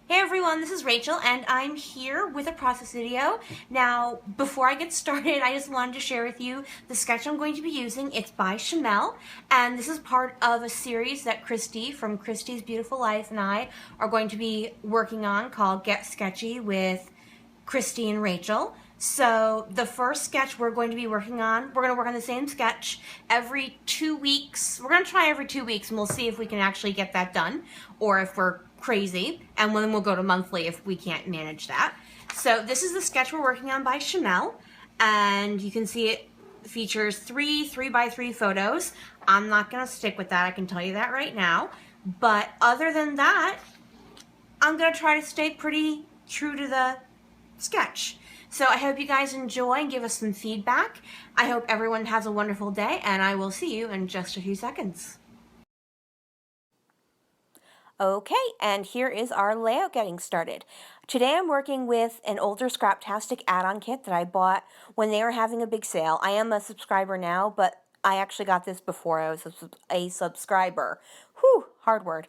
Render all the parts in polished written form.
Hey everyone, this is Rachel, and I'm here with a process video. Now, before I get started, I just wanted to share with you the sketch I'm going to be using. It's by Shimelle, and this is part of a series that Christy from Christy's Beautiful Life and I are going to be working on called Get Sketchy with Christy and Rachel. So the first sketch we're going to be working on, we're going to work on the same sketch every 2 weeks. We're going to try every 2 weeks, and we'll see if we can actually get that done, or if we're crazy, and then we'll go to monthly if we can't manage that. So this is the sketch we're working on by Shimelle, and you can see it features three 3x3 photos. I'm not going to stick with that, I can tell you that right now. But other than that, I'm going to try to stay pretty true to the sketch. So I hope you guys enjoy and give us some feedback. I hope everyone has a wonderful day, and I will see you in just a few seconds. Okay, and here is our layout getting started. Today I'm working with an older Scraptastic add-on kit that I bought when they were having a big sale. I am a subscriber now, but I actually got this before I was a subscriber. Whew, hard word.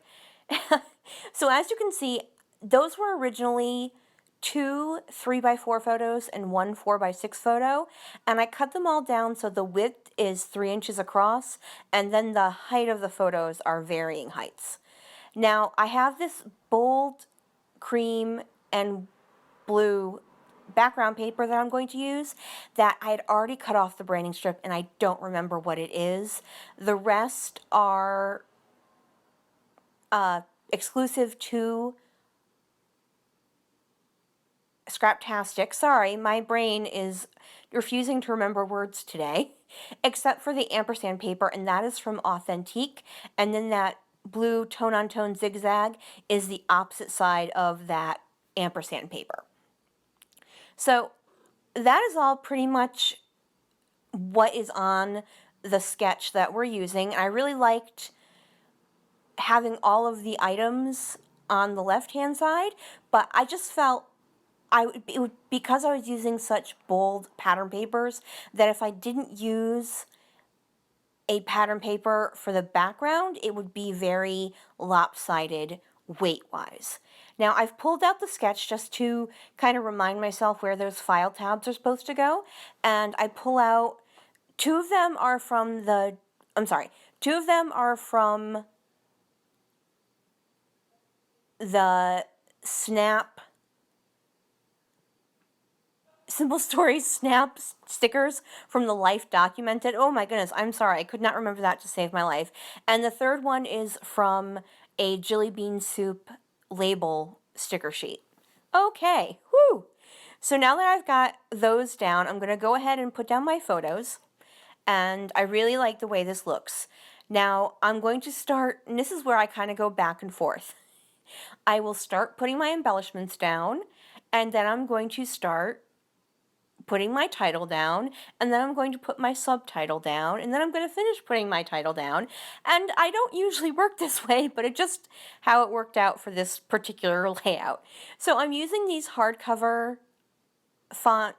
So as you can see, those were originally two 3x4 photos and one 4x6 photo, and I cut them all down so the width is 3 inches across, and then the height of the photos are varying heights. Now, I have this bold cream and blue background paper that I'm going to use that I had already cut off the branding strip, and I don't remember what it is. The rest are exclusive to Scraptastic. Sorry, my brain is refusing to remember words today, except for the ampersand paper, and that is from Authentique, and then that blue tone-on-tone zigzag is the opposite side of that ampersand paper. So that is all pretty much what is on the sketch that we're using. I really liked having all of the items on the left-hand side, but I just felt because I was using such bold pattern papers that if I didn't use a pattern paper for the background, it would be very lopsided weight-wise. Now, I've pulled out the sketch just to kind of remind myself where those file tabs are supposed to go, and I pull out, two of them are from the Snap Simple Stories Snap stickers from the Life Documented. Oh my goodness, I'm sorry, I could not remember that to save my life. And the third one is from a Jelly Bean Soup label sticker sheet. Okay, whoo! So now that I've got those down, I'm going to go ahead and put down my photos. And I really like the way this looks. Now, I'm going to start, and this is where I kind of go back and forth. I will start putting my embellishments down, and then I'm going to start putting my title down, and then I'm going to put my subtitle down, and then I'm going to finish putting my title down. And I don't usually work this way, but it just how it worked out for this particular layout. So I'm using these hardcover font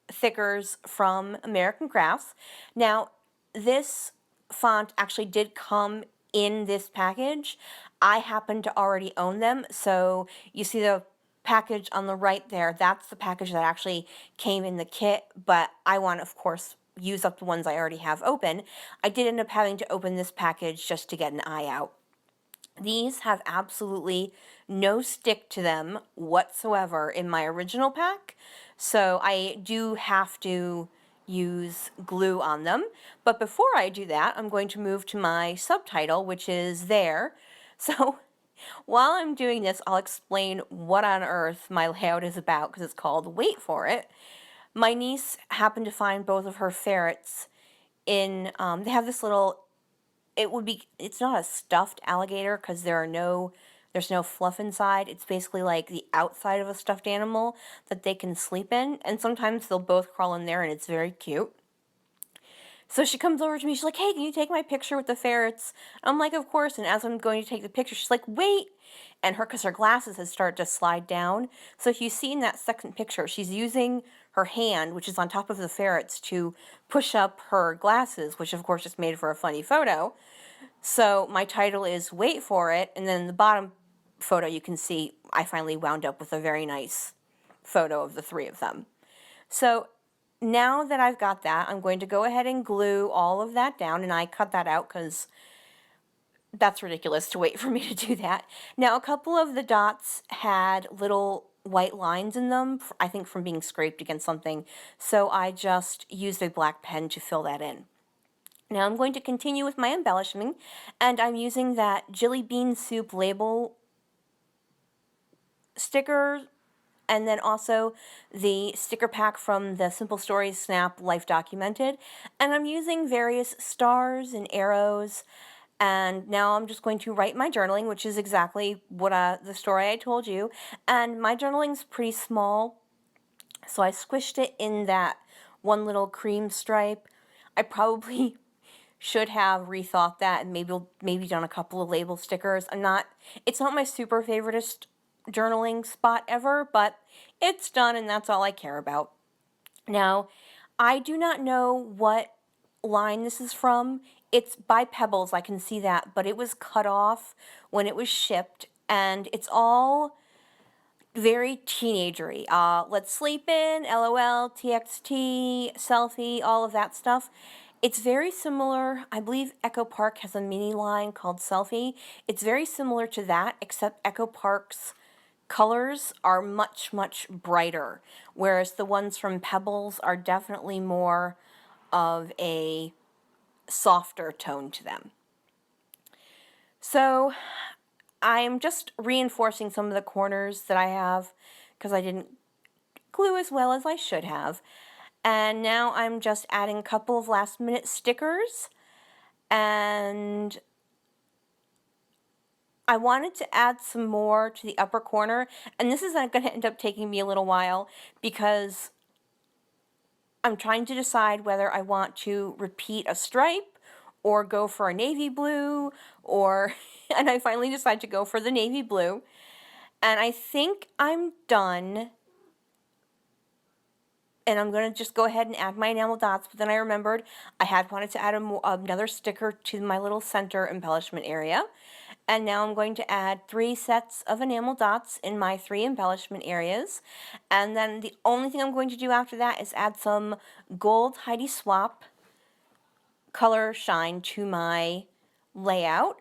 thickers from American Crafts. Now, this font actually did come in this package. I happen to already own them, so you see the package on the right there, that's the package that actually came in the kit, but I want to, of course, use up the ones I already have open. I did end up having to open this package just to get an eye out. These have absolutely no stick to them whatsoever in my original pack, so I do have to use glue on them. But before I do that, I'm going to move to my subtitle, which is there. So while I'm doing this, I'll explain what on earth my layout is about, because it's called Wait For It. My niece happened to find both of her ferrets in, they have this little, it's not a stuffed alligator because there's no fluff inside. It's basically like the outside of a stuffed animal that they can sleep in, and sometimes they'll both crawl in there, and it's very cute. So she comes over to me, she's like, hey, can you take my picture with the ferrets? I'm like, of course, and as I'm going to take the picture, she's like, wait! And because her glasses had started to slide down, so if you see in that second picture, she's using her hand, which is on top of the ferrets, to push up her glasses, which of course just made for a funny photo. So my title is Wait For It, and then the bottom photo, you can see I finally wound up with a very nice photo of the three of them. So now that I've got that, I'm going to go ahead and glue all of that down, and I cut that out because that's ridiculous to wait for me to do that. Now, a couple of the dots had little white lines in them, I think from being scraped against something, so I just used a black pen to fill that in. Now I'm going to continue with my embellishing, and I'm using that Jelly Bean Soup label sticker, and then also the sticker pack from the Simple Stories Snap Life Documented, and I'm using various stars and arrows. And now I'm just going to write my journaling, which is exactly what the story I told you. And my journaling's pretty small, so I squished it in that one little cream stripe. I probably should have rethought that and maybe done a couple of label stickers. It's not my super favoriteest journaling spot ever, but it's done and that's all I care about. Now, I do not know what line this is from. It's by Pebbles, I can see that, but it was cut off when it was shipped, and it's all very teenagery. Let's sleep in, LOL, TXT, selfie, all of that stuff. It's very similar. I believe Echo Park has a mini line called Selfie. It's very similar to that, except Echo Park's colors are much, much brighter, whereas the ones from Pebbles are definitely more of a softer tone to them. So I'm just reinforcing some of the corners that I have because I didn't glue as well as I should have. And now I'm just adding a couple of last minute stickers, and I wanted to add some more to the upper corner, and this is going to end up taking me a little while because I'm trying to decide whether I want to repeat a stripe or go for a navy blue, and I finally decided to go for the navy blue. And I think I'm done. And I'm going to just go ahead and add my enamel dots, but then I remembered I had wanted to add another sticker to my little center embellishment area. And now I'm going to add 3 sets of enamel dots in my 3 embellishment areas. And then the only thing I'm going to do after that is add some gold Heidi Swap color shine to my layout.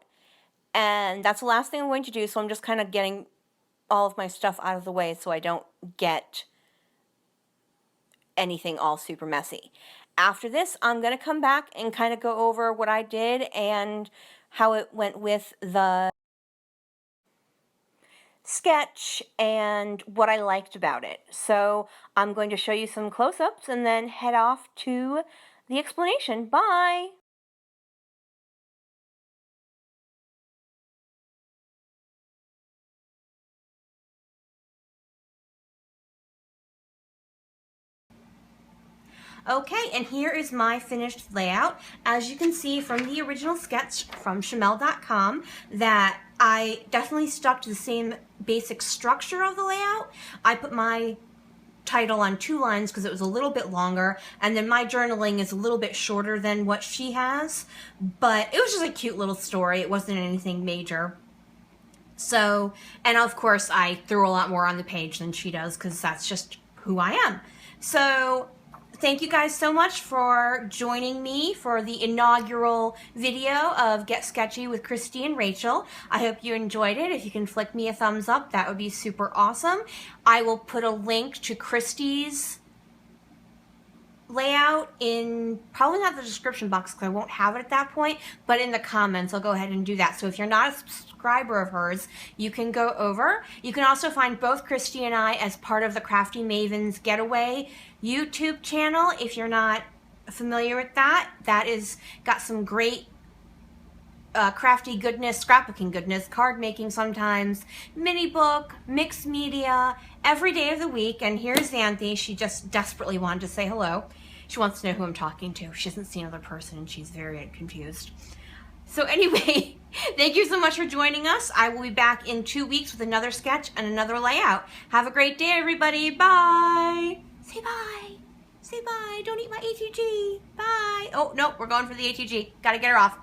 And that's the last thing I'm going to do, so I'm just kind of getting all of my stuff out of the way so I don't get anything all super messy. After this, I'm going to come back and kind of go over what I did and how it went with the sketch and what I liked about it. So I'm going to show you some close-ups and then head off to the explanation. Bye! Okay, and here is my finished layout. As you can see from the original sketch from Shimelle.com, that I definitely stuck to the same basic structure of the layout. I put my title on 2 lines because it was a little bit longer, and then my journaling is a little bit shorter than what she has, but it was just a cute little story. It wasn't anything major. So, and of course I threw a lot more on the page than she does because that's just who I am. So thank you guys so much for joining me for the inaugural video of Get Sketchy with Christy and Rachel. I hope you enjoyed it. If you can flick me a thumbs up, that would be super awesome. I will put a link to Christy's layout in, probably not the description box because I won't have it at that point, but in the comments I'll go ahead and do that. So if you're not a subscriber of hers, you can go over. You can also find both Christy and I as part of the Crafty Mavens Getaway YouTube channel. If you're not familiar with that, that is got some great crafty goodness, scrapbooking goodness, card making sometimes, mini book, mixed media, every day of the week. And here's Xanthi. She just desperately wanted to say hello. She wants to know who I'm talking to. She hasn't seen another person and she's very confused. So anyway, thank you so much for joining us. I will be back in 2 weeks with another sketch and another layout. Have a great day, everybody. Bye. Say bye. Say bye. Don't eat my ATG. Bye. Oh, no, we're going for the ATG. Gotta get her off.